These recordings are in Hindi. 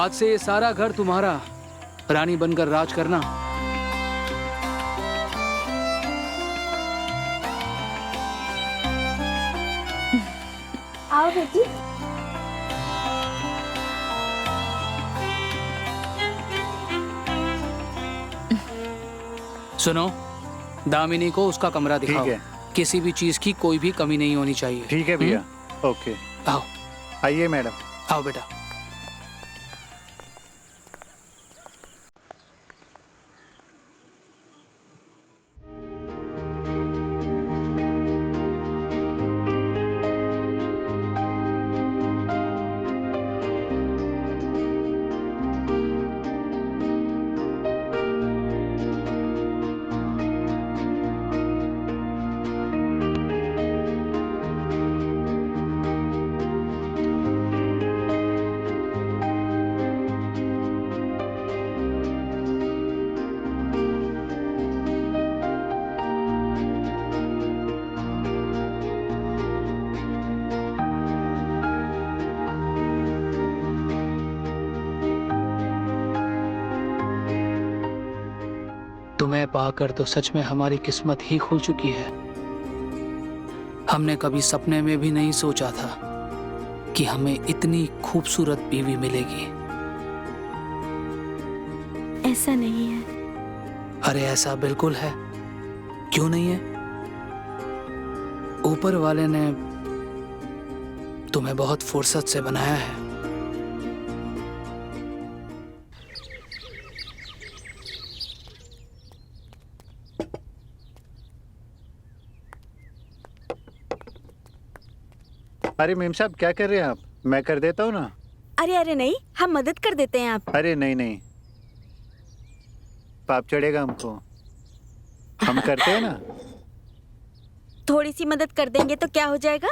आज से ये सारा घर तुम्हारा, रानी बनकर राज करना। आओ बेटी। सुनो, दामिनी को उसका कमरा दिखाओ। ठीक है। किसी भी चीज की कोई भी कमी नहीं होनी चाहिए। ठीक है भैया। ओके, आओ आइए मैडम। आओ बेटा। तुम्हें पाकर तो सच में हमारी किस्मत ही खुल चुकी है। हमने कभी सपने में भी नहीं सोचा था कि हमें इतनी खूबसूरत बीवी मिलेगी। ऐसा नहीं है। अरे ऐसा बिल्कुल है। क्यों नहीं है? ऊपर वाले ने तुम्हें बहुत फुर्सत से बनाया है। अरे मेम साहब, क्या कर रहे हैं आप? मैं कर देता हूँ ना। अरे अरे नहीं, हम मदद कर देते हैं आप। अरे नहीं नहीं, पाप चढ़ेगा हमको। हम करते हैं ना। थोड़ी सी मदद कर देंगे तो क्या हो जाएगा?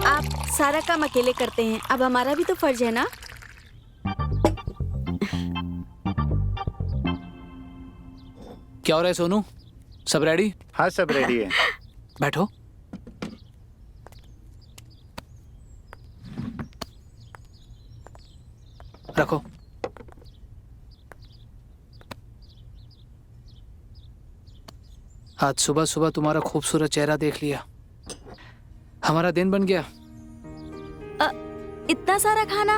आप सारा काम अकेले करते हैं, अब हमारा भी तो फर्ज है ना। क्या हो रहा है सोनू? सब रेडी? हाँ, सब रेडी है। बैठो। रखो। आज सुबह सुबह तुम्हारा खूबसूरत चेहरा देख लिया, हमारा दिन बन गया। इतना सारा खाना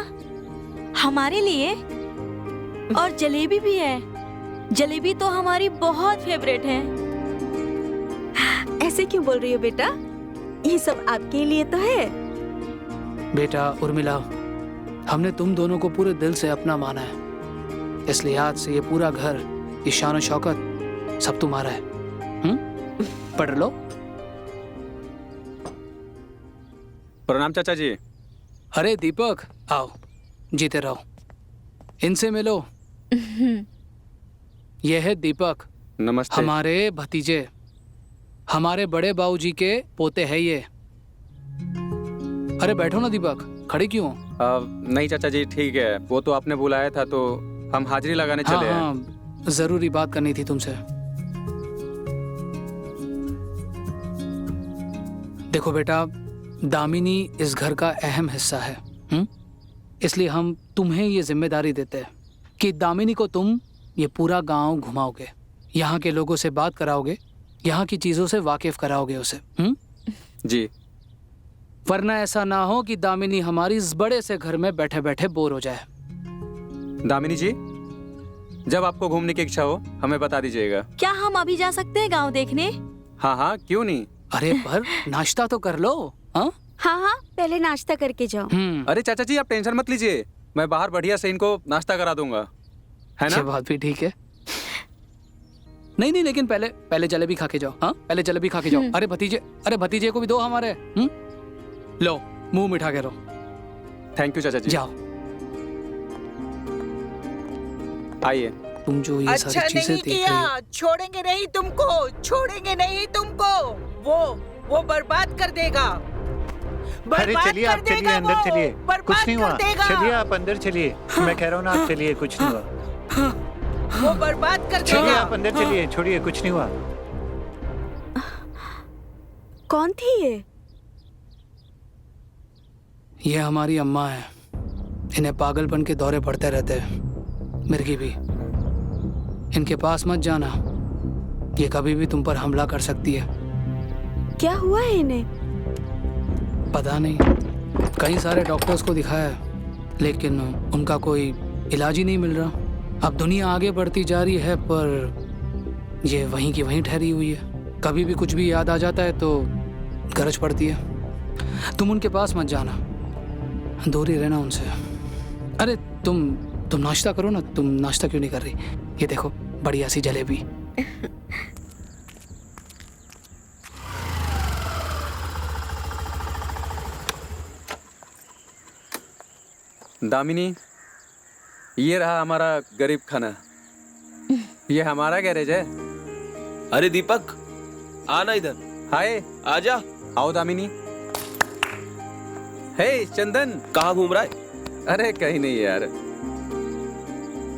हमारे लिए? और जलेबी भी है। जलेबी तो हमारी बहुत फेवरेट है। ऐसे क्यों बोल रही हो बेटा? ये सब आपके लिए तो है। बेटा उर्मिला, हमने तुम दोनों को पूरे दिल से अपना माना है, इसलिए आज से ये पूरा घर, ये शान और शौकत सब तुम्हारा है। पढ़ लो। प्रणाम चाचा जी। अरे दीपक, आओ, जीते रहो। इनसे मिलो। यह है दीपक, नमस्ते। हमारे भतीजे, हमारे बड़े बाबूजी के पोते हैं ये। अरे बैठो ना दीपक, खड़ी क्यों? नहीं चाचा जी, ठीक है। वो तो आपने बुलाया था तो हम हाजिरी लगाने चले हैं। हाँ, जरूरी बात करनी थी तुमसे। देखो बेटा, दामिनी इस घर का अहम हिस्सा है। इसलिए हम तुम्हें ये जिम्मेदारी देते हैं कि दामिनी को तुम ये पूरा गांव घुमाओगे, यहाँ के लोगों से बात कराओगे, यहाँ की चीजों से वाकिफ कराओगे उसे। जी। वरना ऐसा ना हो कि दामिनी हमारी इस बड़े से घर में बैठे बैठे बोर हो जाए। दामिनी जी, जब आपको घूमने की इच्छा हो हमें बता दीजिएगा। क्या हम अभी जा सकते हैं गांव देखने? हाँ हाँ, क्यों नहीं। अरे पर नाश्ता तो कर लो। हाँ हाँ, पहले नाश्ता करके जाओ। अरे चाचा जी, आप टेंशन मत लीजिए, मैं बाहर बढ़िया से इनको नाश्ता करा दूंगा, है ना? ये बात भी ठीक है। नहीं नहीं, लेकिन पहले जलेबी खा के जाओ। हाँ, पहले जलेबी खा के जाओ। अरे भतीजे को भी दो हमारे। लो, मुंह मिठा के रहो। थैंक यू चाचा जी। जाओ। आइए। तुम जो ये अच्छा सारी चीजें नहीं देख रही किया, हो, छोड़ेंगे नहीं तुमको, छोड़ेंगे नहीं तुमको। वो बर्बाद कर देगा। अरे चलिए, आप चलिए, अंदर चलिए। कुछ नहीं हुआ। चलिए आप अंदर चलिए। मैं कह रहा हूँ ना, आप चलिए, कुछ नहीं हुआ। वो बर्बाद कर चलिए देगा। आप अंदर चलिए, छोड़िए, कुछ नहीं हुआ। कौन थी ये? ये हमारी अम्मा है, इन्हें पागलपन के दौरे पड़ते रहते हैं। मिर्गी भी, इनके पास मत जाना, ये कभी भी तुम पर हमला कर सकती है। क्या हुआ है इन्हें? पता नहीं, कई सारे डॉक्टर्स को दिखाया है, लेकिन उनका कोई इलाज ही नहीं मिल रहा। अब दुनिया आगे बढ़ती जा रही है, पर ये वहीं की वहीं ठहरी हुई है। कभी भी कुछ भी याद आ जाता है तो गरज पड़ती है। तुम उनके पास मत जाना, दूर ही रहना उनसे। अरे तुम नाश्ता करो ना। तुम नाश्ता क्यों नहीं कर रही? ये देखो, बढ़िया सी जलेबी। दामिनी, ये रहा हमारा गरीब खाना। ये हमारा गैरेज है। अरे दीपक, आना इधर। हाय, आजा। आओ दामिनी। हे चंदन, कहाँ घूम रहा है? अरे कहीं नहीं यार।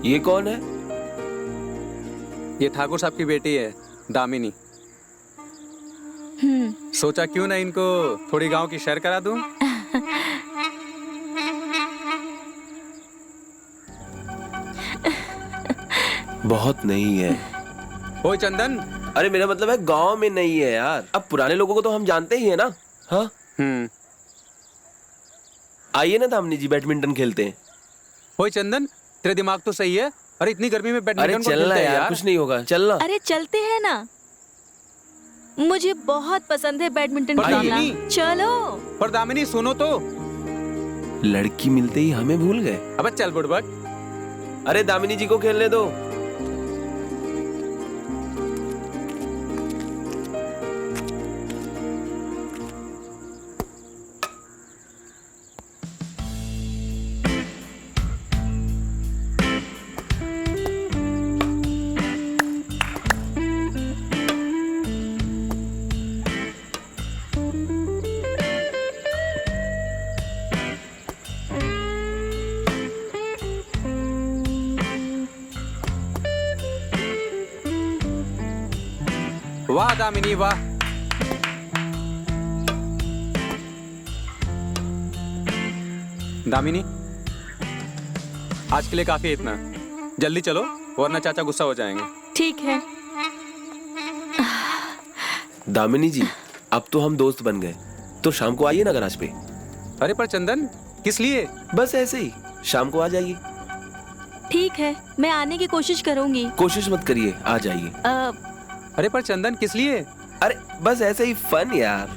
ये कौन है? ये ठाकुर साहब की बेटी है, दामिनी। सोचा क्यों ना इनको थोड़ी गांव की सैर करा दूं। बहुत नहीं है। ओए चंदन। अरे मेरा मतलब है गांव में नहीं है यार। अब पुराने लोगों को तो हम जानते ही है ना। हाँ, आइए ना दामिनी जी, बैडमिंटन खेलते हैं। ओए चंदन, तेरे दिमाग तो सही है। अरे इतनी गर्मी में अरे बैडमिंटन को चलना खेलते हैं यार, कुछ नहीं होगा, चलना। अरे चलते हैं ना, मुझे बहुत पसंद है बैडमिंटन पर खेलना। दामिनी- चलो। पर दामिनी सुनो तो। लड़की मिलते ही हमें भूल गए। अब चल बुड़बक। अरे दामिनी जी को खेलने दो। वाह दामिनी वाह। दामिनी, आज के लिए काफी है इतना। जल्दी चलो, वरना चाचा गुस्सा हो जाएंगे। ठीक है। दामिनी जी, अब तो हम दोस्त बन गए, तो शाम को आइए ना गराज पे। अरे पर चंदन, किस लिए? बस ऐसे ही, शाम को आ जाइए। ठीक है, मैं आने की कोशिश करूंगी। कोशिश मत करिए, आ जाइए। अरे पर चंदन, किस लिए? अरे बस ऐसे ही, फन यार।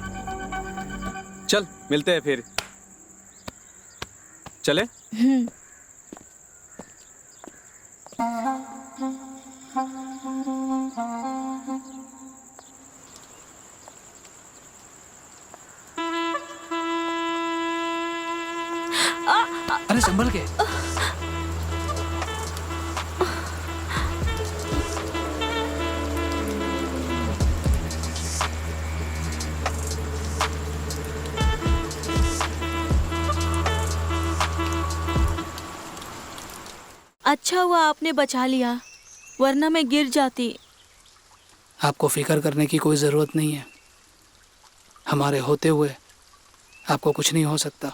चल मिलते हैं फिर। चले। अरे संभल के। अच्छा हुआ आपने बचा लिया, वरना मैं गिर जाती। आपको फिक्र करने की कोई ज़रूरत नहीं है। हमारे होते हुए आपको कुछ नहीं हो सकता।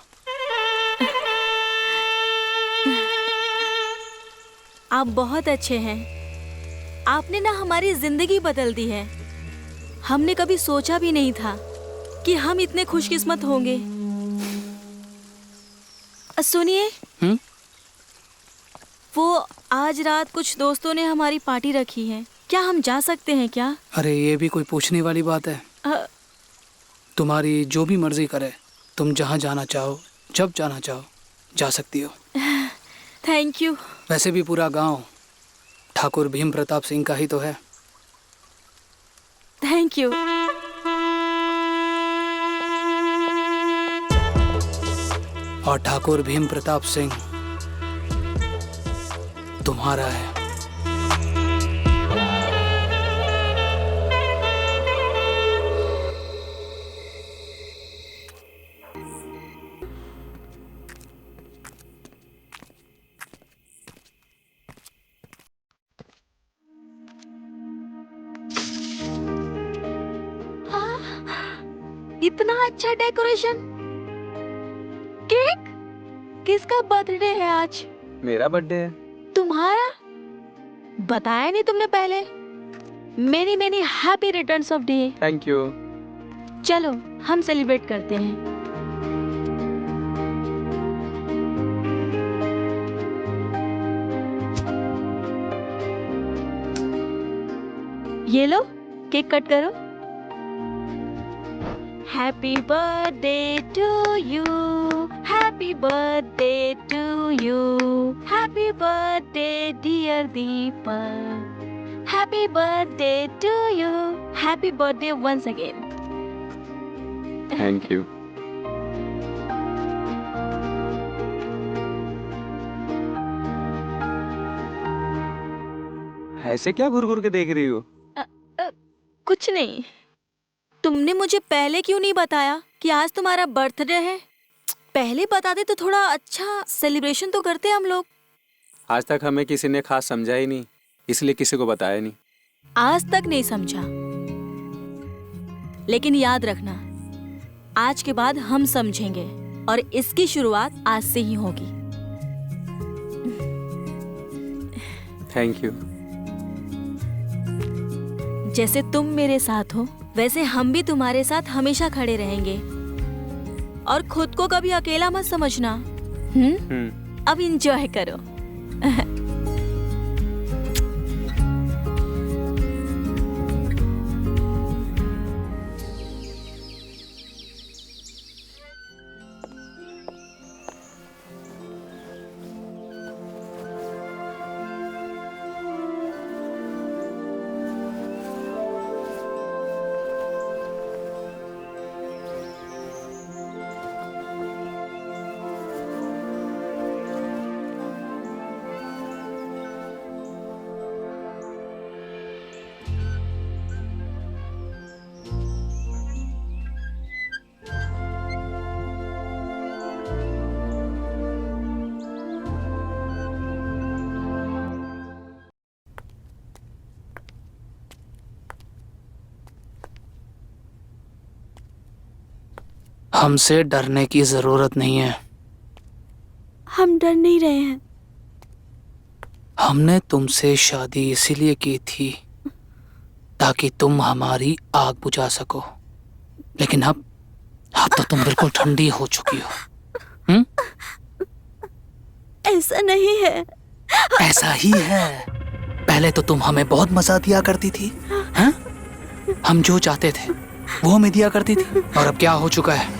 आप बहुत अच्छे हैं। आपने ना हमारी जिंदगी बदल दी है। हमने कभी सोचा भी नहीं था कि हम इतने खुशकिस्मत होंगे। सुनिए, वो आज रात कुछ दोस्तों ने हमारी पार्टी रखी है, क्या हम जा सकते हैं क्या? अरे ये भी कोई पूछने वाली बात है? तुम्हारी जो भी मर्जी करे, तुम जहाँ जाना चाहो, जब जाना चाहो, जा सकती हो। Thank you. वैसे भी पूरा गांव ठाकुर भीम प्रताप सिंह का ही तो है। Thank you. और ठाकुर भीम प्रताप सिंह तुम्हारा है। इतना अच्छा डेकोरेशन, केक। किसका बर्थडे है आज? मेरा बर्थडे है। तुम्हारा? बताया नहीं तुमने पहले। Many many happy returns of day. Thank you. चलो हम सेलिब्रेट करते हैं। ये लो केक कट करो। Happy birthday to you, happy birthday to you, happy birthday dear Deepak, happy birthday to you, happy birthday once again. Thank you. ऐसे क्या घूर घूर के देख रही हो? कुछ नहीं। तुमने मुझे पहले क्यों नहीं बताया कि आज तुम्हारा बर्थडे है? पहले बताते तो थोड़ा अच्छा सेलिब्रेशन तो करते हम लोग। आज तक हमें किसी ने खास समझा ही नहीं, इसलिए किसी को बताया नहीं। आज तक नहीं समझा, लेकिन याद रखना आज के बाद हम समझेंगे और इसकी शुरुआत आज से ही होगी। Thank you. जैसे तुम मेरे साथ हो वैसे हम भी तुम्हारे साथ हमेशा खड़े रहेंगे और खुद को कभी अकेला मत समझना। अब एंजॉय करो। हमसे डरने की जरूरत नहीं है। हम डर नहीं रहे हैं। हमने तुमसे शादी इसीलिए की थी ताकि तुम हमारी आग बुझा सको, लेकिन अब तो तुम बिल्कुल ठंडी हो चुकी हो। ऐसा नहीं है। ऐसा ही है। पहले तो तुम हमें बहुत मजा दिया करती थी, हैं? हम जो चाहते थे वो हमें दिया करती थी, और अब क्या हो चुका है?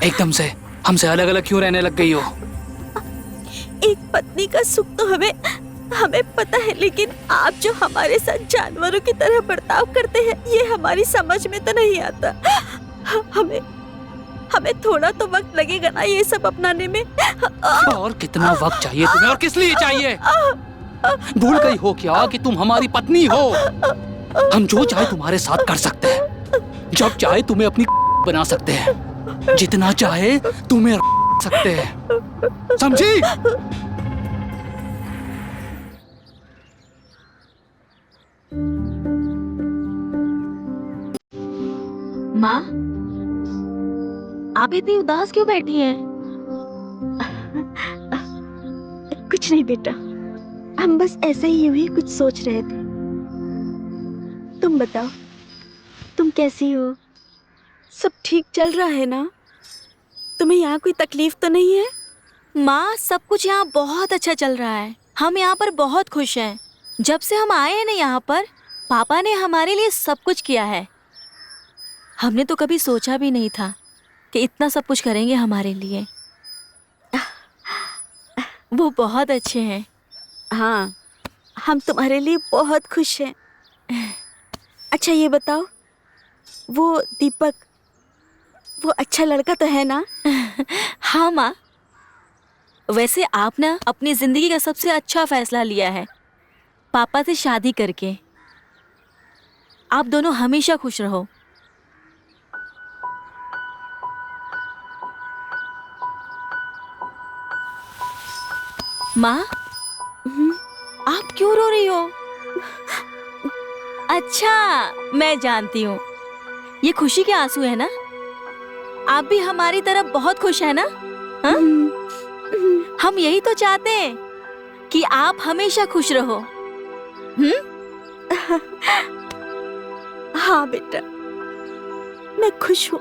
एकदम से हमसे अलग अलग क्यों रहने लग गई हो? एक पत्नी का सुख तो हमें पता है, लेकिन आप जो हमारे साथ जानवरों की तरह बर्ताव करते हैं ये हमारी समझ में तो नहीं आता। हमें थोड़ा तो वक्त लगेगा ना ये सब अपनाने में। और कितना वक्त चाहिए तुम्हें, और किस लिए चाहिए? भूल गई हो क्या कि तुम हमारी पत्नी हो? हम जो चाहे तुम्हारे साथ कर सकते हैं, जब चाहे तुम्हें अपनी बना सकते हैं, जितना चाहे तुम्हें सकते हैं, समझी? माँ, आप इतनी उदास क्यों बैठी हैं? कुछ नहीं बेटा, हम बस ऐसे ही यूं ही कुछ सोच रहे थे। तुम बताओ, तुम कैसी हो? सब ठीक चल रहा है ना? तुम्हें यहाँ कोई तकलीफ तो नहीं है? माँ, सब कुछ यहाँ बहुत अच्छा चल रहा है। हम यहाँ पर बहुत खुश हैं। जब से हम आए हैं ना यहाँ पर, पापा ने हमारे लिए सब कुछ किया है। हमने तो कभी सोचा भी नहीं था कि इतना सब कुछ करेंगे हमारे लिए। वो बहुत अच्छे हैं। हाँ, हम तुम्हारे लिए बहुत खुश हैं। अच्छा ये बताओ, वो दीपक, वो अच्छा लड़का तो है ना? हाँ माँ, वैसे आप ना अपनी जिंदगी का सबसे अच्छा फैसला लिया है पापा से शादी करके। आप दोनों हमेशा खुश रहो। माँ, आप क्यों रो रही हो? अच्छा, मैं जानती हूँ, ये खुशी के आंसू है ना? आप भी हमारी तरह बहुत खुश है ना? हाँ? हम यही तो चाहते हैं कि आप हमेशा खुश रहो। हाँ बेटा, मैं खुश हूँ,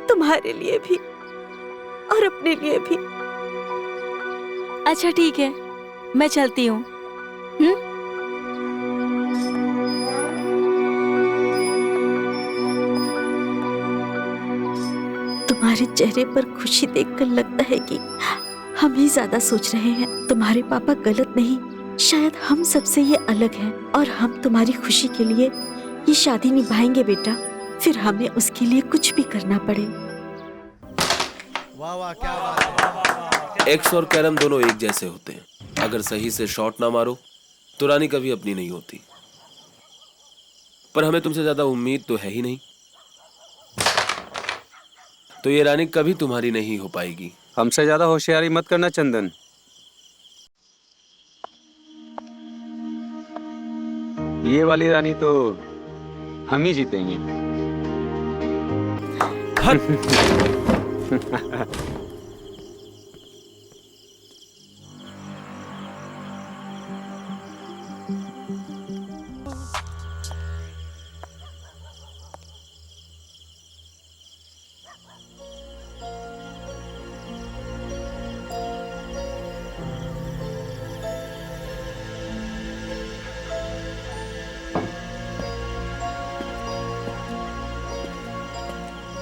तुम्हारे लिए भी और अपने लिए भी। अच्छा ठीक है, मैं चलती हूँ। तुम्हारे चेहरे पर खुशी देखकर लगता है कि हम ही ज्यादा सोच रहे हैं। तुम्हारे पापा गलत नहीं, शायद हम सबसे ये अलग हैं और हम तुम्हारी खुशी के लिए ये शादी निभाएंगे बेटा, फिर हमें उसके लिए कुछ भी करना पड़े। एक्स और कैरम दोनों एक जैसे होते हैं। अगर सही से शॉट ना मारो तो रानी कभी अपनी नहीं होती। पर हमें तुमसे ज्यादा उम्मीद तो है ही नहीं, तो ये रानी कभी तुम्हारी नहीं हो पाएगी। हमसे ज्यादा होशियारी मत करना चंदन। ये वाली रानी तो हम ही जीतेंगे।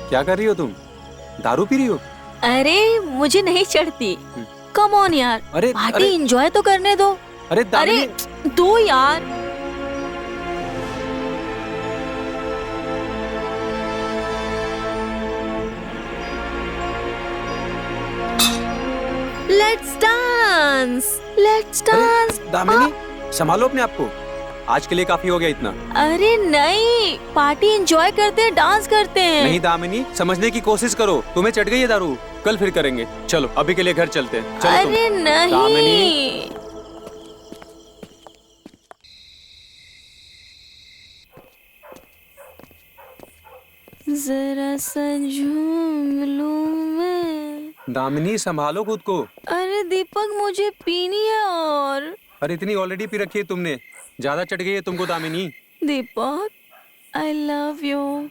क्या कर रही हो तुम? दारू पी रही हो? अरे मुझे नहीं चढ़ती। कम ऑन यार, अरे पार्टी एंजॉय तो करने दो। अरे अरे दो यार। Let's dance, let's dance. Damini, संभालो अपने आप को। आज के लिए काफी हो गया इतना। अरे नहीं, पार्टी एंजॉय करते हैं, डांस करते हैं। नहीं दामिनी, समझने की कोशिश करो। तुम्हें चढ़ गई है दारू, कल फिर करेंगे। चलो अभी के लिए घर चलते हैं। चलो अरे तुम। नहीं। दामिनी। जरा सा झूम लूं मैं। दामिनी संभालो खुद को। अरे दीपक, मुझे पीनी है। और अरे इतनी ऑलरेडी पी रखी है तुमने, ज्यादा चढ़ गई है तुमको दामिनी। दीपक, आई लव यू।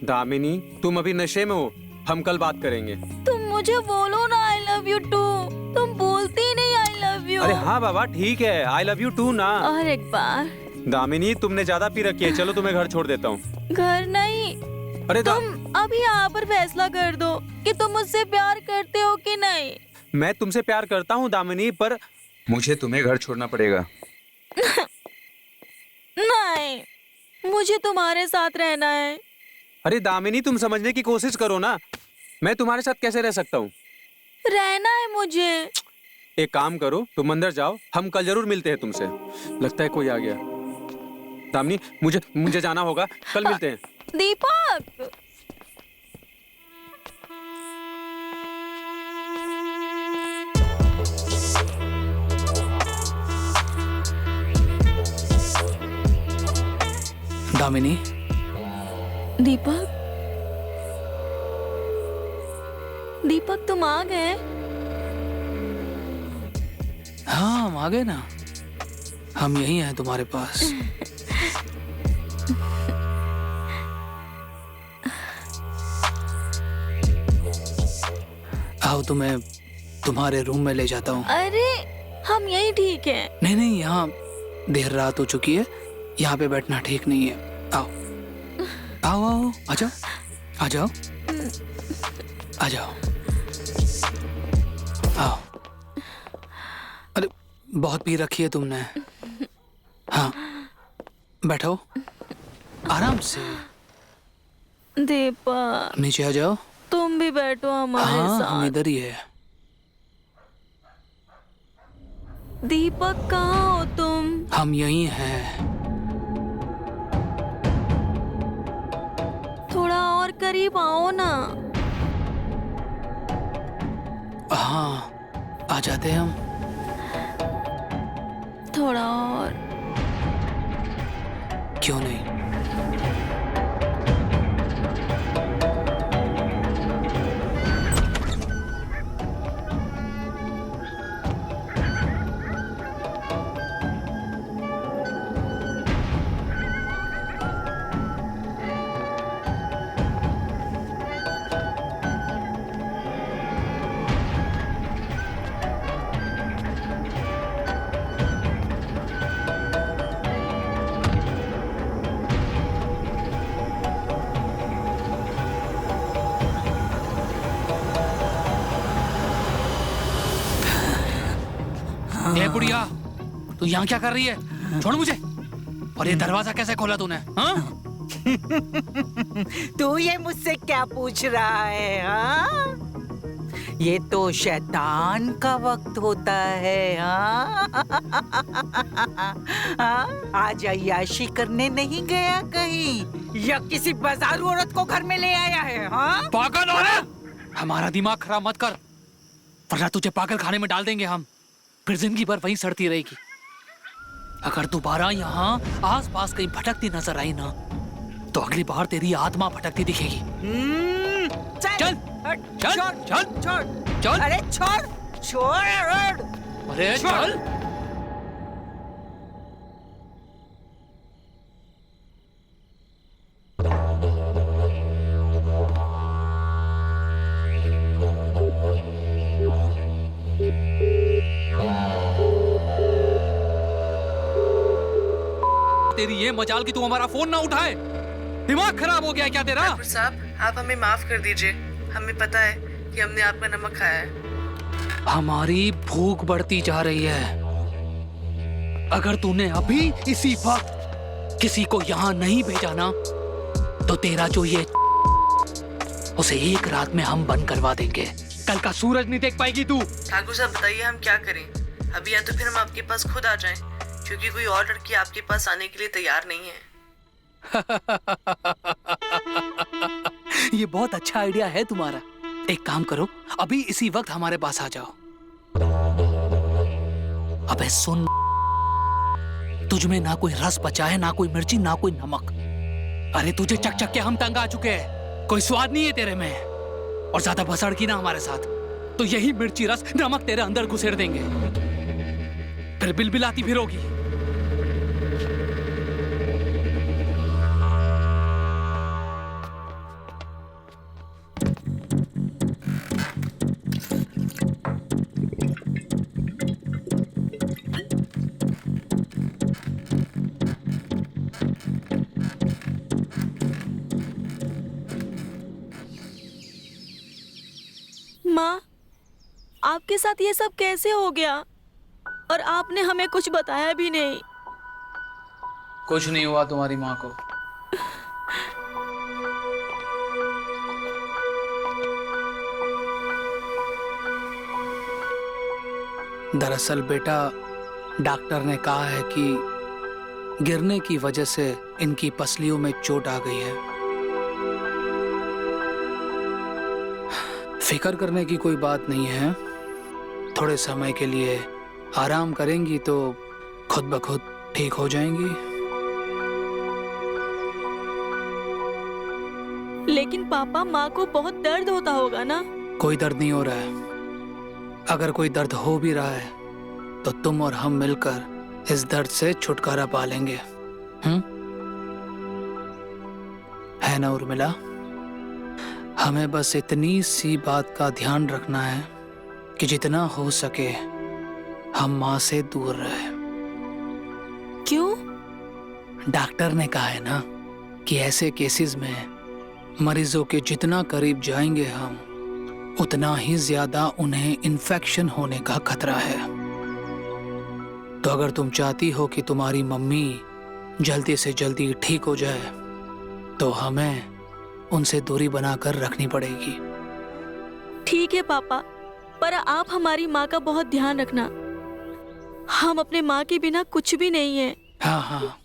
दामिनी तुम अभी नशे में हो, हम कल बात करेंगे। तुम मुझे बोलो ना आई लव यू टू। तुम बोलती ही नहीं आई लव यू। अरे हाँ बाबा ठीक है, आई लव यू टू ना। और एक बार। दामिनी तुमने ज्यादा पी रखी है, चलो तुम्हें घर छोड़ देता हूँ। घर नहीं, अरे तुम अभी यहाँ पर फैसला कर दो कि तुम मुझसे प्यार करते हो कि नहीं। मैं तुमसे प्यार करता हूँ दामिनी, पर मुझे तुम्हें घर छोड़ना पड़ेगा। नहीं, मुझे तुम्हारे साथ रहना है। अरे दामिनी तुम समझने की कोशिश करो ना, मैं तुम्हारे साथ कैसे रह सकता हूँ? रहना है मुझे। एक काम करो, तुम अंदर जाओ, हम कल जरूर मिलते हैं तुमसे। लगता है कोई आ गया। दामिनी मुझे जाना होगा, कल मिलते हैं। दीपक, दामिनी, दीपक, दीपक तुम आ गए? हाँ हम आ गए ना, हम यही हैं तुम्हारे पास। आओ तुम्हें तुम्हारे रूम में ले जाता हूँ। अरे हम यही ठीक है। नहीं नहीं, यहाँ देर रात हो चुकी है, यहाँ पे बैठना ठीक नहीं है। आओ आओ आओ, आ जाओ आ जाओ आ जाओ आओ। अरे बहुत पी रखी है तुमने। हाँ बैठो आराम से। दीपक नीचे आ जाओ। तुम भी बैठो हमारे हाँ हम साथ। इधर ही है। दीपक कहाँ हो तुम? हम यही हैं। थोड़ा और करीब आओ ना। हाँ आ जाते हैं हम। थोड़ा और। क्यों नहीं। बुढ़िया, तू यहाँ क्या कर रही है? छोड़ मुझे। और ये दरवाजा कैसे खोला तूने? हाँ? तू ये मुझसे क्या पूछ रहा है? हाँ? ये तो शैतान का वक्त होता है। हाँ? हाँ? आज अय्याशी करने नहीं गया कहीं या किसी बाजारू औरत को घर में ले आया है? हाँ? पागल औरत, हमारा दिमाग खराब मत कर, वरना तुझे पागल खाने में डाल देंगे हम, फिर जिंदगी भर वहीं सड़ती रहेगी। अगर दोबारा यहाँ आस पास कहीं भटकती नजर आई ना, तो अगली बार तेरी आत्मा भटकती दिखेगी। चल चल चल छोड़ चल। अरे छोड़ छोड़ अरे चल। तेरी ये मजाल कि तू हमारा फोन ना उठाए। दिमाग खराब हो गया है क्या तेरा? ठाकुर साहब, आप हमें माफ कर दीजिए। हमें पता है कि हमने आपका नमक खाया है। हमारी भूख बढ़ती जा रही है। अगर तूने अभी इसी वक्त किसी को यहाँ नहीं भेजा ना, तो तेरा जो ये उसे एक रात में हम बंद करवा देंगे। कल का सूरज नहीं देख पाएगी तू। ठाकुर साहब बताइए हम क्या करें अभी, या तो फिर हम आपके पास खुद आ जाएं, क्योंकि कोई और लड़की आपके पास आने के लिए तैयार नहीं है। ये बहुत अच्छा आइडिया है तुम्हारा। एक काम करो, अभी इसी वक्त हमारे पास आ जाओ। अबे सुन, तुझ में ना कोई रस बचा है, ना कोई मिर्ची, ना कोई नमक। अरे तुझे चक चक के हम तंग आ चुके हैं, कोई स्वाद नहीं है तेरे में। और ज्यादा भसड़ की ना हमारे साथ, तो यही मिर्ची रस नमक तेरे अंदर घुसेड़ देंगे, फिर बिलबिलाती फिरोगी। माँ, आपके साथ ये सब कैसे हो गया? और आपने हमें कुछ बताया भी नहीं। कुछ नहीं हुआ तुम्हारी माँ को। दरअसल बेटा, डॉक्टर ने कहा है कि गिरने की वजह से इनकी पसलियों में चोट आ गई है। फिक्र करने की कोई बात नहीं है। थोड़े समय के लिए आराम करेंगी तो खुद ब खुद ठीक हो जाएंगी। लेकिन पापा, माँ को बहुत दर्द होता होगा ना? कोई दर्द नहीं हो रहा है। अगर कोई दर्द हो भी रहा है तो तुम और हम मिलकर इस दर्द से छुटकारा पा लेंगे। है ना उर्मिला? हमें बस इतनी सी बात का ध्यान रखना है कि जितना हो सके हम माँ से दूर रहे। क्यों? डॉक्टर ने कहा है ना कि ऐसे केसेस में मरीजों के जितना करीब जाएंगे हम, उतना ही ज्यादा उन्हें इन्फेक्शन होने का खतरा है। तो अगर तुम चाहती हो कि तुम्हारी मम्मी जल्दी से जल्दी ठीक हो जाए, तो हमें उनसे दूरी बनाकर रखनी पड़ेगी। ठीक है पापा, पर आप हमारी माँ का बहुत ध्यान रखना। हम अपने माँ के बिना कुछ भी नहीं है। हाँ हाँ,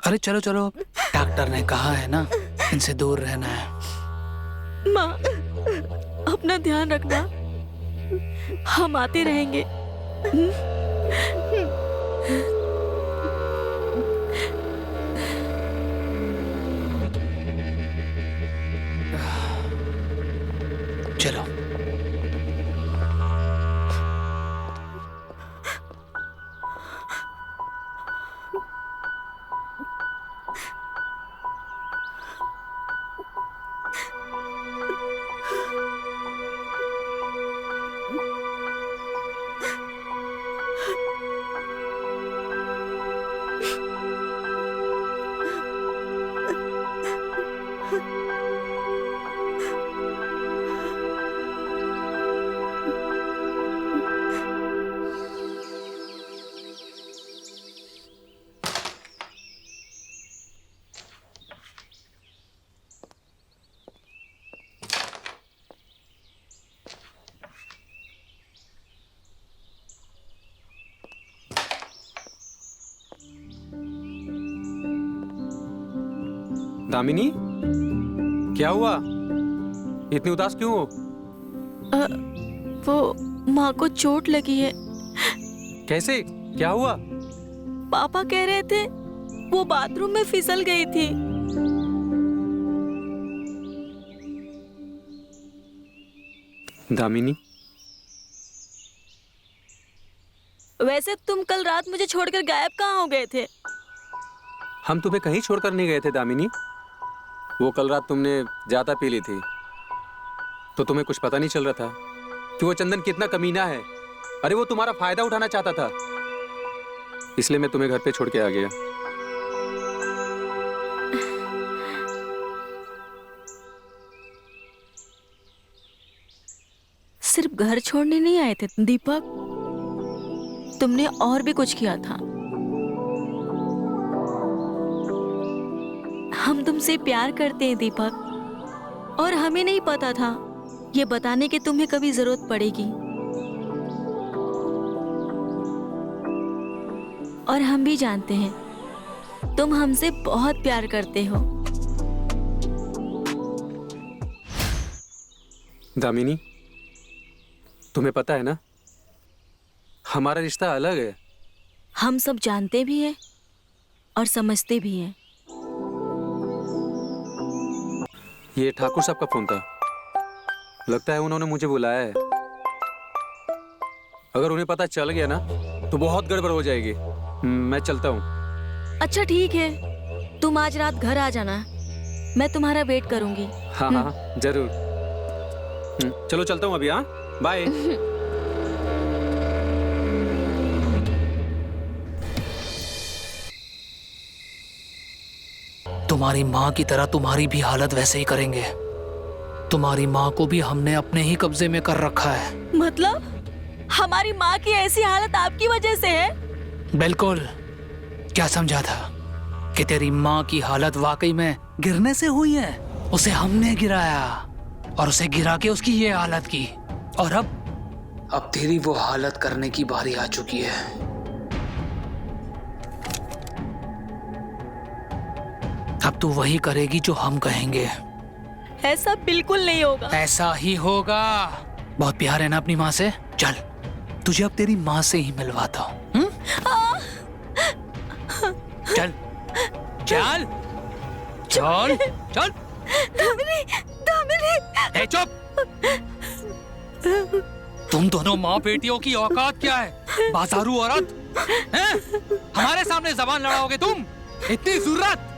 अरे चलो चलो, डॉक्टर ने कहा है ना, इनसे दूर रहना है। माँ, अपना ध्यान रखना, हम आते रहेंगे। चलो। दामिनी, क्या हुआ? इतनी उदास क्यों हो? वो माँ को चोट लगी है। कैसे? क्या हुआ? पापा कह रहे थे वो बाथरूम में फिसल गई थी। दामिनी, वैसे तुम कल रात मुझे छोड़कर गायब कहाँ हो गए थे? हम तुम्हें कहीं छोड़कर नहीं गए थे दामिनी। वो कल रात तुमने ज्यादा पी ली थी, तो तुम्हें कुछ पता नहीं चल रहा था कि वो चंदन कितना कमीना है। अरे वो तुम्हारा फायदा उठाना चाहता था, इसलिए मैं तुम्हें घर पे छोड़ के आ गया। सिर्फ घर छोड़ने नहीं आए थे दीपक, तुमने और भी कुछ किया था। हम तुमसे प्यार करते हैं दीपक, और हमें नहीं पता था ये बताने की तुम्हें कभी जरूरत पड़ेगी। और हम भी जानते हैं तुम हमसे बहुत प्यार करते हो। दामिनी, तुम्हें पता है ना, हमारा रिश्ता अलग है। हम सब जानते भी हैं और समझते भी हैं। ये ठाकुर साहब का फोन था, लगता है उन्होंने मुझे बुलाया है। अगर उन्हें पता चल गया ना तो बहुत गड़बड़ हो जाएगी। मैं चलता हूँ। अच्छा ठीक है, तुम आज रात घर आ जाना, मैं तुम्हारा वेट करूंगी। हाँ हाँ जरूर। चलो चलता हूँ अभी। हाँ बाय। तुम्हारी माँ की तरह तुम्हारी भी हालत वैसे ही करेंगे। तुम्हारी माँ को भी हमने अपने ही कब्जे में कर रखा है। मतलब हमारी माँ की ऐसी हालत आपकी वजह से है? बिल्कुल। क्या समझा था कि तेरी माँ की हालत वाकई में गिरने से हुई है? उसे हमने गिराया और उसे गिरा के उसकी ये हालत की, और अब तेरी वो हालत करने की बारी आ चुकी है। अब तू वही करेगी जो हम कहेंगे। ऐसा बिल्कुल नहीं होगा। ऐसा ही होगा। बहुत प्यार है ना अपनी माँ से? चल तुझे अब तेरी माँ से ही मिलवाता हूँ। चल चल चल चल। दामिनी, दामिनी। ए चुप। तुम दोनों माँ बेटियों की औकात क्या है? बाजारू औरत हैं? हमारे सामने जबान लड़ाओगे तुम? इतनी जुर्रत?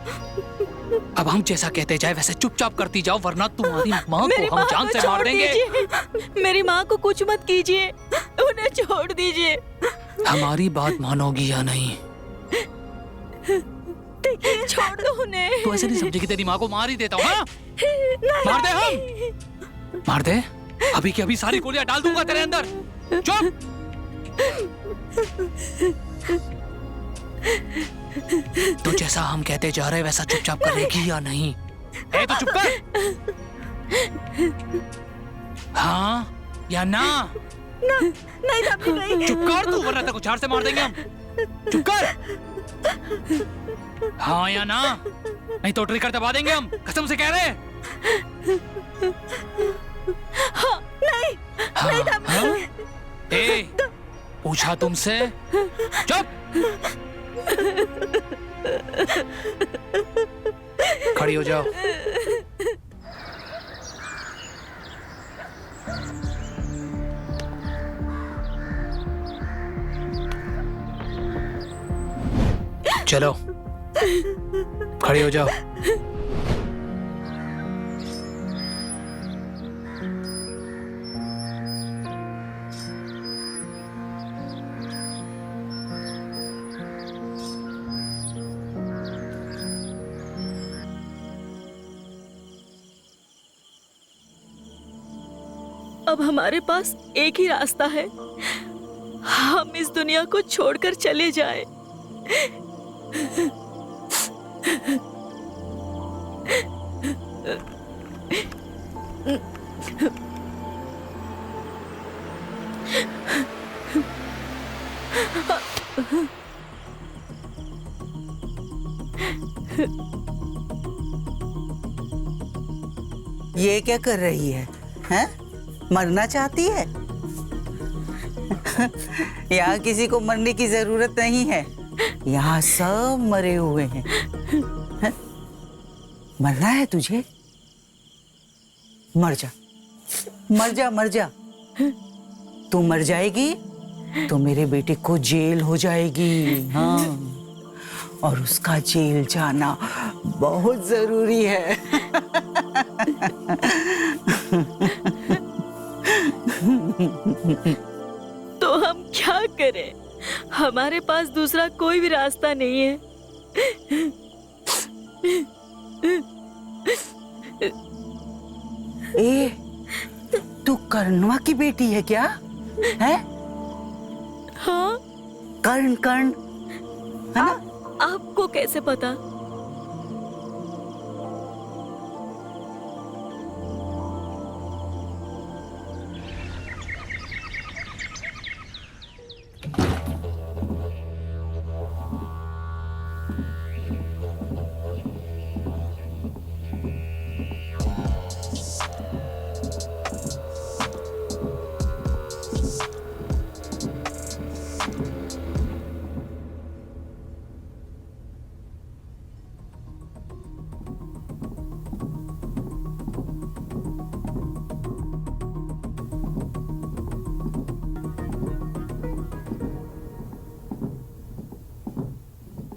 अब हम जैसा कहते जाए वैसे चुपचाप करती जाओ, वरना तुम्हारी माँ को हम जान से मार देंगे। मेरी माँ को कुछ मत कीजिए, उन्हें छोड़ दीजिए। हमारी बात मानोगी या नहीं? छोड़ दो उन्हें। तू ऐसे नहीं समझेगी, तेरी माँ को मार ही देता हूँ। हाँ? मार दे, हम मार दे। अभी की अभी सारी गोलियां डाल दूंगा तेरे अंदर। चुप। तो जैसा हम कहते जा रहे वैसा चुपचाप करेगी या नहीं? ए तो चुप कर। हाँ या ना? नहीं दामिनी, नहीं। चुप कर तू, वरना तेरे को झाड़ से मार देंगे हम। चुप कर। हाँ या ना? नहीं तो ट्रिगर दबा देंगे हम, कसम से कह रहे हैं। हाँ, नहीं, हाँ, नहीं दामिनी। हाँ? ए, पूछा तुमसे? चुप। खड़ी हो जाओ। चलो खड़ी हो जाओ। अब हमारे पास एक ही रास्ता है, हम इस दुनिया को छोड़कर चले जाएं। ये क्या कर रही है? हैं? मरना चाहती है? यहाँ किसी को मरने की जरूरत नहीं है। यहाँ सब मरे हुए हैं। हैं? मरना है तुझे? मर जा, मर जा, मर जा। तू मर जाएगी तो मेरे बेटे को जेल हो जाएगी। हाँ, और उसका जेल जाना बहुत जरूरी है। तो हम क्या करें? हमारे पास दूसरा कोई भी रास्ता नहीं है। ए, तू कर्णवा की बेटी है क्या? है? हाँ, कर्ण, कर्ण, है ना? आपको कैसे पता?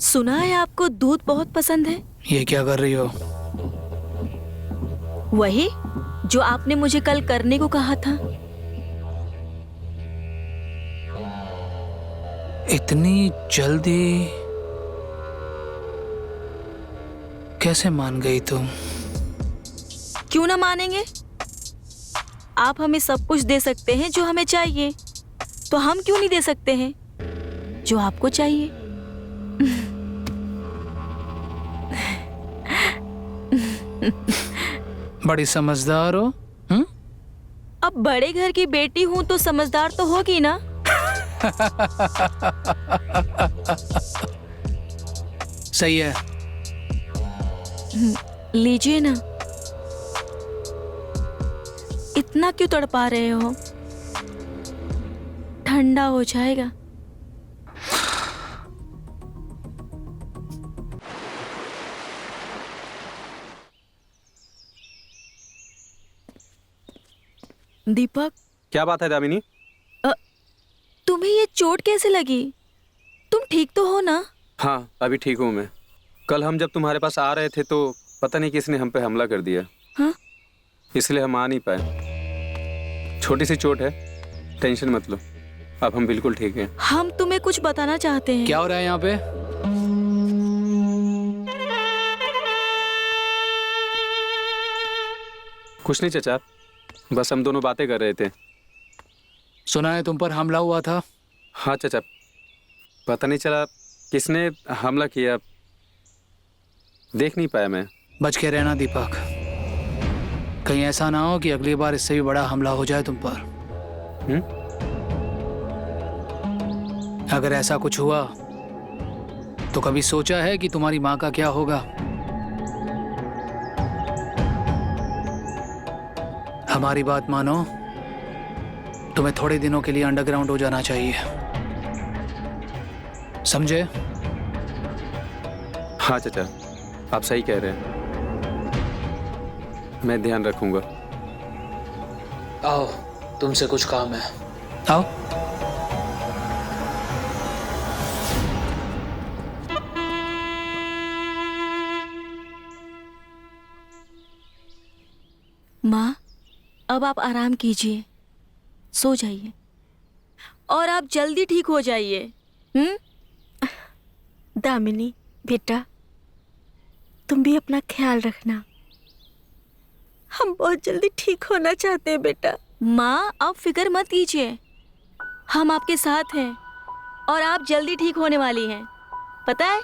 सुना है आपको दूध बहुत पसंद है। ये क्या कर रही हो? वही जो आपने मुझे कल करने को कहा था। इतनी जल्दी कैसे मान गई तुम? क्यों ना मानेंगे? आप हमें सब कुछ दे सकते हैं जो हमें चाहिए, तो हम क्यों नहीं दे सकते हैं जो आपको चाहिए? बड़ी समझदार हो। अब बड़े घर की बेटी हूं तो समझदार तो होगी ना। सही है। लीजिए ना। इतना क्यों तड़पा रहे हो? ठंडा हो जाएगा। दीपक, क्या बात है दामिनी? तुम्हें ये चोट कैसे लगी? तुम ठीक तो हो ना? हाँ, अभी ठीक हूँ मैं। कल हम जब तुम्हारे पास आ रहे थे तो पता नहीं किसने हम पे हमला कर दिया। हाँ? इसलिए हम आ नहीं पाए। छोटी सी चोट है, टेंशन मत लो। अब हम बिल्कुल ठीक हैं। हम तुम्हें कुछ बताना चाहते हैं। क्या हो रहा है यहाँ पे? कुछ नहीं चचा, बस हम दोनों बातें कर रहे थे। सुना है तुम पर हमला हुआ था। हाँ चचा, पता नहीं चला किसने हमला किया, देख नहीं पाया मैं। बच के रहना दीपक, कहीं ऐसा ना हो कि अगली बार इससे भी बड़ा हमला हो जाए तुम पर। अगर ऐसा कुछ हुआ तो कभी सोचा है कि तुम्हारी माँ का क्या होगा? हमारी बात मानो, तुम्हें थोड़े दिनों के लिए अंडरग्राउंड हो जाना चाहिए, समझे? हाँ चचा, आप सही कह रहे हैं, मैं ध्यान रखूंगा। आओ, तुमसे कुछ काम है। आओ। माँ, अब आप आराम कीजिए, सो जाइए और आप जल्दी ठीक हो जाइए। दामिनी बेटा, तुम भी अपना ख्याल रखना। हम बहुत जल्दी ठीक होना चाहते हैं बेटा। माँ, आप फिक्र मत कीजिए, हम आपके साथ हैं और आप जल्दी ठीक होने वाली हैं। पता है,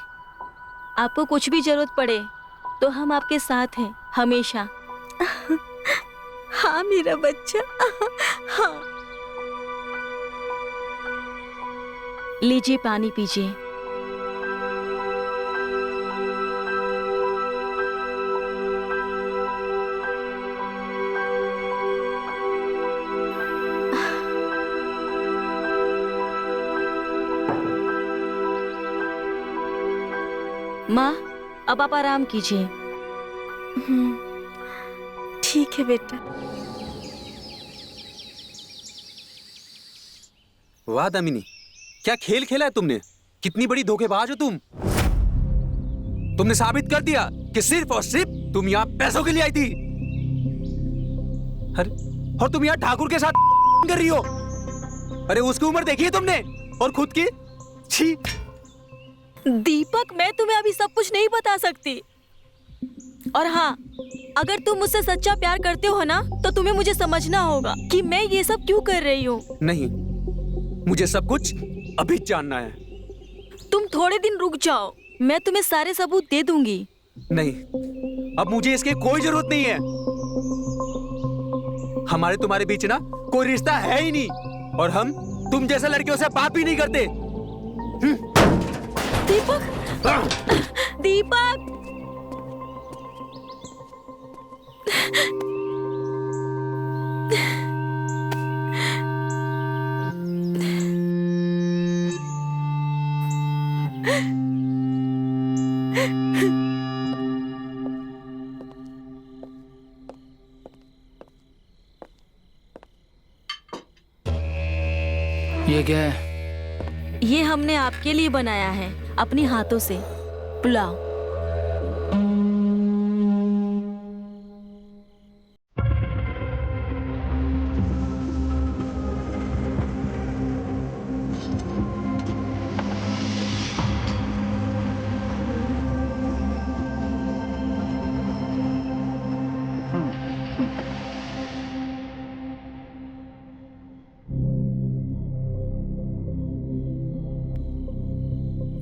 आपको कुछ भी जरूरत पड़े तो हम आपके साथ हैं हमेशा। हाँ मेरा बच्चा। हाँ। लीजिए, पानी पीजिए। माँ, अब आप आराम कीजिए। ठीक है बेटा। वाह दामिनी, क्या खेल खेला है तुमने। कितनी बड़ी धोखेबाज हो तुम। तुमने साबित कर दिया कि सिर्फ और सिर्फ तुम यहाँ पैसों के लिए आई थी। अरे, और तुम यहाँ ठाकुर के साथ कर रही हो। अरे उसकी उम्र देखी है तुमने और खुद की। छी। दीपक, मैं तुम्हें अभी सब कुछ नहीं बता सकती। और हाँ, अगर तुम मुझसे सच्चा प्यार करते हो ना, तो तुम्हें मुझे समझना होगा कि मैं ये सब क्यों कर रही हूँ। नहीं, मुझे सब कुछ अभी जानना है। तुम थोड़े दिन रुक जाओ, मैं तुम्हें सारे सबूत दे दूंगी। नहीं, अब मुझे इसकी कोई जरूरत नहीं है। हमारे तुम्हारे बीच ना कोई रिश्ता है ही नहीं, और हम तुम जैसे लड़कियों से बात भी नहीं करते। दीपक, दीपक, ये क्या है? ये हमने आपके लिए बनाया है अपनी हाथों से, पुलाव।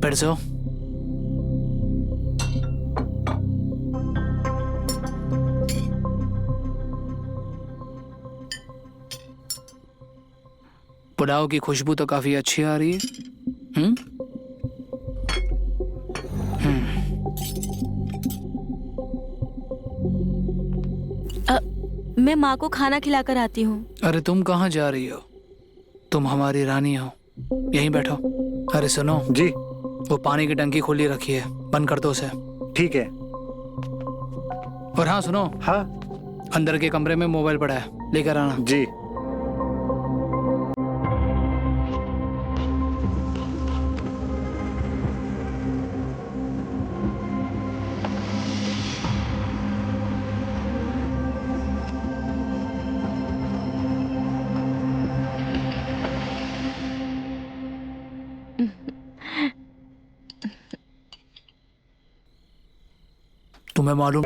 बैठ जाओ। पुलाव की खुशबू तो काफी अच्छी आ रही है। मैं माँ को खाना खिलाकर आती हूँ। अरे तुम कहाँ जा रही हो? तुम हमारी रानी हो, यहीं बैठो। अरे सुनो जी। वो पानी की टंकी खुली रखी है, बंद कर दो उसे। ठीक है। और हाँ सुनो, हाँ अंदर के कमरे में मोबाइल पड़ा है, लेकर आना। जी। तुम्हें मालूम,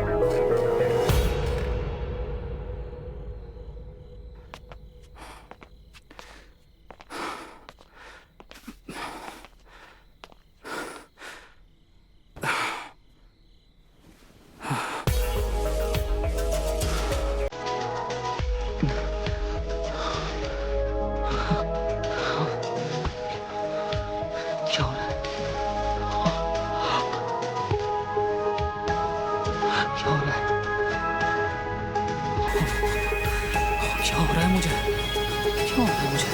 क्या हो रहा है? क्या हो रहा है? क्या हो रहा है मुझे? क्या हो रहा है मुझे?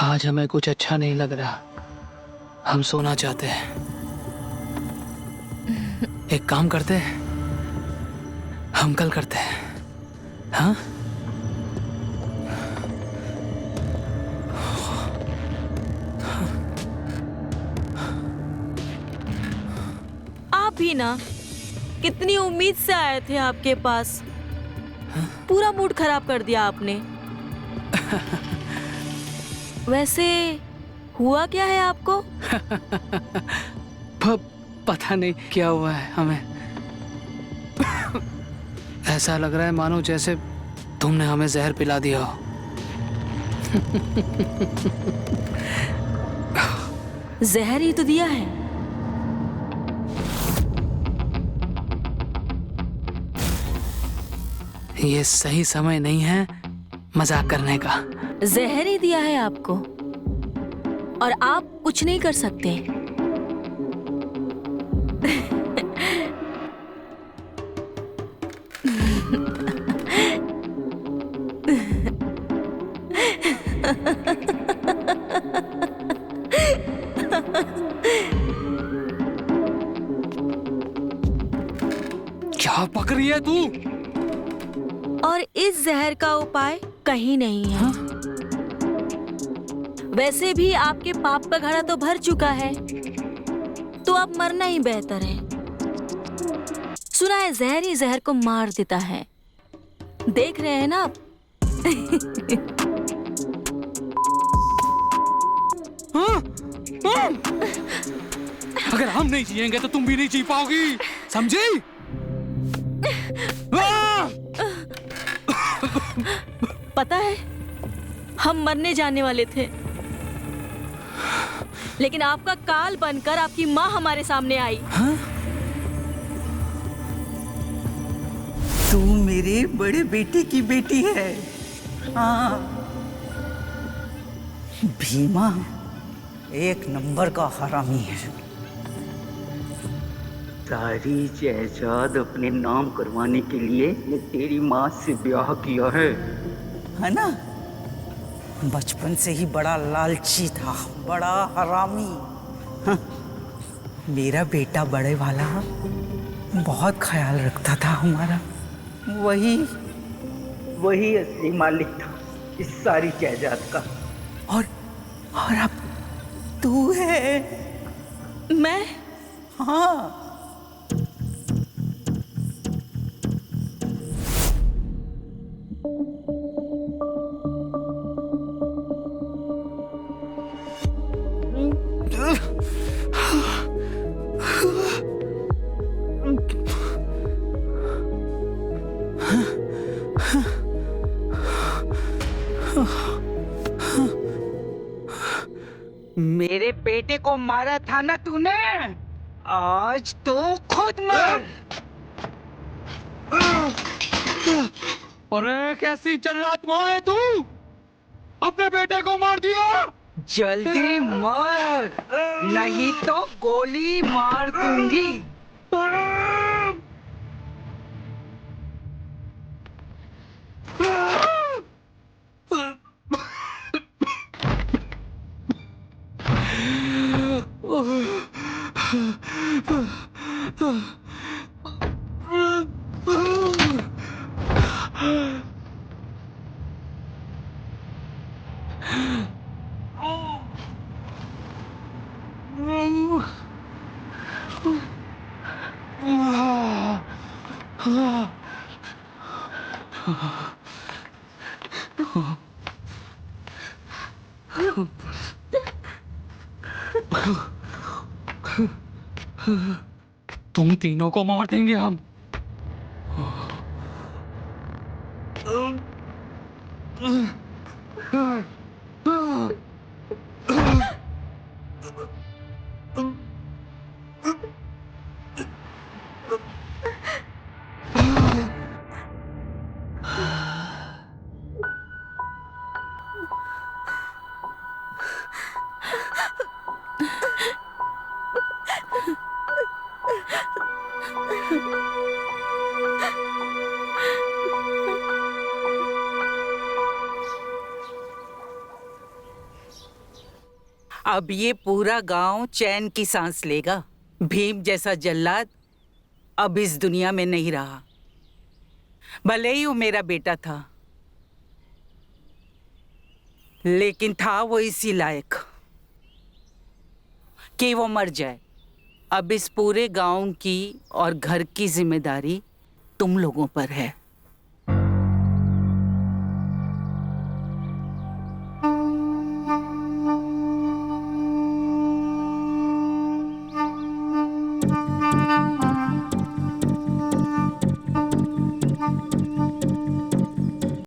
आज हमें कुछ अच्छा नहीं लग रहा, हम सोना चाहते हैं। एक काम करते हैं, हम कल करते हैं। हाँ? आप भी ना, कितनी उम्मीद से आए थे आपके पास, पूरा मूड खराब कर दिया आपने। वैसे हुआ क्या है आपको? पता नहीं क्या हुआ है हमें। ऐसा लग रहा है मानो जैसे तुमने हमें जहर पिला दिया हो। जहर ही तो दिया है। ये सही समय नहीं है मजाक करने का। जहर ही दिया है आपको और आप कुछ नहीं कर सकते। क्या पक रही है तू? और इस जहर का उपाय कहीं नहीं है। वैसे भी आपके पाप का घड़ा तो भर चुका है, तो अब मरना ही बेहतर है। सुना है जहर ही जहर को मार देता है। देख रहे हैं ना आप? अगर हम नहीं जिएंगे तो तुम भी नहीं जी पाओगी, समझी? पता है हम मरने जाने वाले थे, लेकिन आपका काल बनकर आपकी माँ हमारे सामने आई। तू मेरे बड़े बेटे की बेटी है। हाँ, भीमा एक नंबर का हरामी है। सारी जायदाद अपने नाम करवाने के लिए ने तेरी माँ से ब्याह किया है ना? बचपन से ही बड़ा लालची था, बड़ा हरामी। हाँ, मेरा बेटा बड़े वाला बहुत ख्याल रखता था हमारा। वही असली मालिक था इस सारी जायदाद का। और अब तू है। मैं? हाँ, मेरे बेटे को मारा था ना तूने, आज तो खुद मर। अरे कैसी जन्नत है तू, अपने बेटे को मार दिया। जल्दी मर, नहीं तो गोली मार दूंगी। तुम तीनों को मार देंगे हम। अब ये पूरा गांव चैन की सांस लेगा। भीम जैसा जल्लाद अब इस दुनिया में नहीं रहा। भले ही वो मेरा बेटा था, लेकिन था वो इसी लायक कि वो मर जाए। अब इस पूरे गांव की और घर की जिम्मेदारी तुम लोगों पर है।